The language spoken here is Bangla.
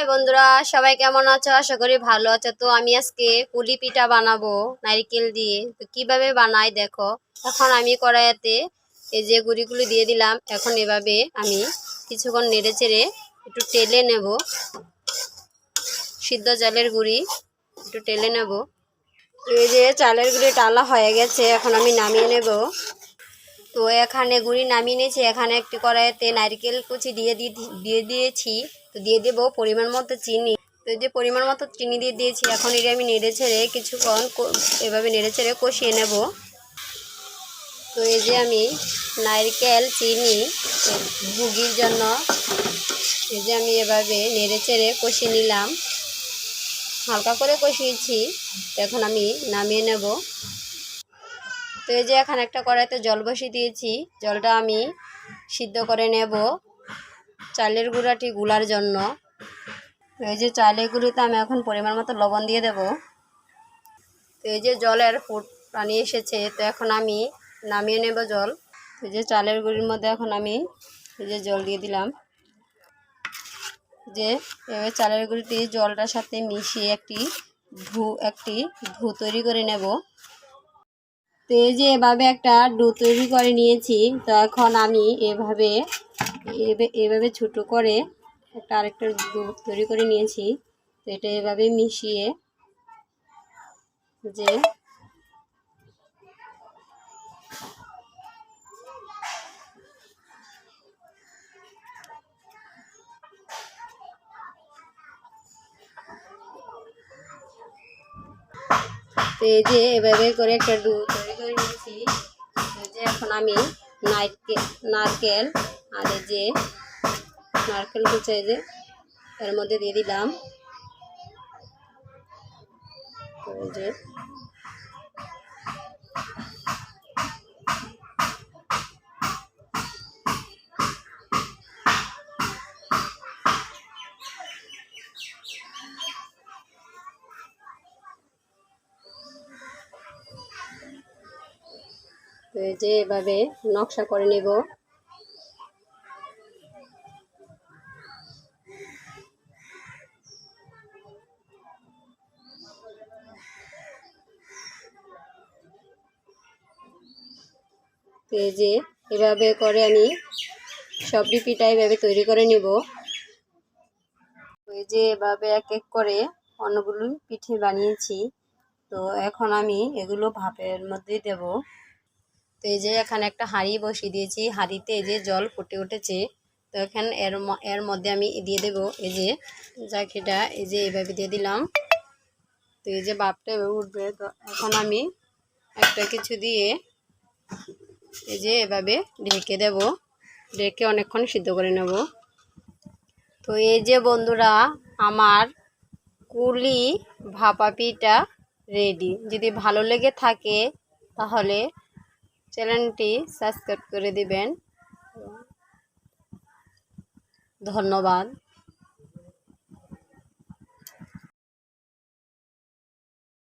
হাই বন্ধুরা, সবাই কেমন আছো? আশা করি ভালো আছো। তো আমি আজকে পুলি পিঠা বানাবো নারকেল দিয়ে। তো কিভাবে বানাই দেখো। এখন আমি কড়াইতে এই যে গুঁড়িগুলো দিয়ে দিলাম। এখন এভাবে আমি কিছুক্ষণ নেড়ে চেড়ে একটু টেলে নেব। সিদ্ধ চালের গুঁড়ি একটু টেলে নেব। এই যে চালের গুঁড়ি টালা হয়ে গেছে, এখন আমি নামিয়ে নেব। তো এখানে গুঁড়ি নামিয়ে নিয়েছি। এখানে একটি কড়াইতে নারকেল কুচি দিয়ে দিয়েছি। তো দিয়ে দেবো পরিমাণ মতো চিনি। তো যে পরিমাণ মতো চিনি দিয়ে দিয়েছি, এখন এটা আমি নেড়ে ছেড়ে কিছুক্ষণ এভাবে নেড়ে ছেড়ে কষিয়ে নেব। তো এই যে আমি নারকেল চিনি ভুগির জন্য এই যে আমি এভাবে নেড়ে চেড়ে কষিয়ে নিলাম, হালকা করে কষিয়েছি। তো এখন আমি নামিয়ে নেব। তো এই যে এখানে একটা কড়াইতে জল বসিয়ে দিয়েছি। জলটা আমি সিদ্ধ করে নেব চালের গুঁড়াটি গুলার জন্য। তো এই যে চালের গুঁড়িতে আমি এখন পরিমাণ মতো লবণ দিয়ে দেব। তো এই যে জলের ফুট পানি এসেছে, তো এখন আমি নামিয়ে নেব জল। এই যে চালের গুঁড়ির মধ্যে এখন আমি এই যে জল দিয়ে দিলাম। যে এভাবে চালের গুঁড়িটি জলটার সাথে মিশিয়ে একটি ডো তৈরি করে নেব। তো এই যে এভাবে একটা ডো তৈরি করে নিয়েছি। তো এখন আমি এভাবে ছোটো করে আরেকটা ডো তৈরি করে নিয়েছি। তো এটা এভাবে মিশিয়ে যে তো এই যে এভাবে করে একটা ডো তৈরি করে নিয়েছি। এই যে এখন আমি নারকেল আর এই যে নারকেল কুচি যে এর মধ্যে দিয়ে দিলাম। তো এই যে এভাবে নকশা করে নেব। তো এই যে এভাবে করে আমি সবটি পিঠা এভাবে তৈরি করে নেব। এই যে এভাবে এক এক করে অনেকগুলো পিঠে বানিয়েছি। তো এখন আমি এগুলো ভাপের মধ্যে দেব। তো এই যে এখানে একটা হাঁড়ি বসিয়ে দিয়েছি। হাঁড়িতে এই যে জল ফুটে উঠেছে। তো এখন এর মধ্যে আমি দিয়ে দেব এই যে জাকিটা এই যে এভাবে দিয়ে দিলাম। তো এই যে ভাপটা এভাবে উঠবে। তো এখন আমি একটা কিছু দিয়ে এই যে এভাবে ঢেকে দেব। ঢেকে অনেকক্ষণ সিদ্ধ করে নেব। তো এই যে বন্ধুরা, আমার কুলি ভাপা পিঠা রেডি। যদি ভালো লেগে থাকে তাহলে চ্যানেলটি সাবস্ক্রাইব করে দিবেন। ধন্যবাদ।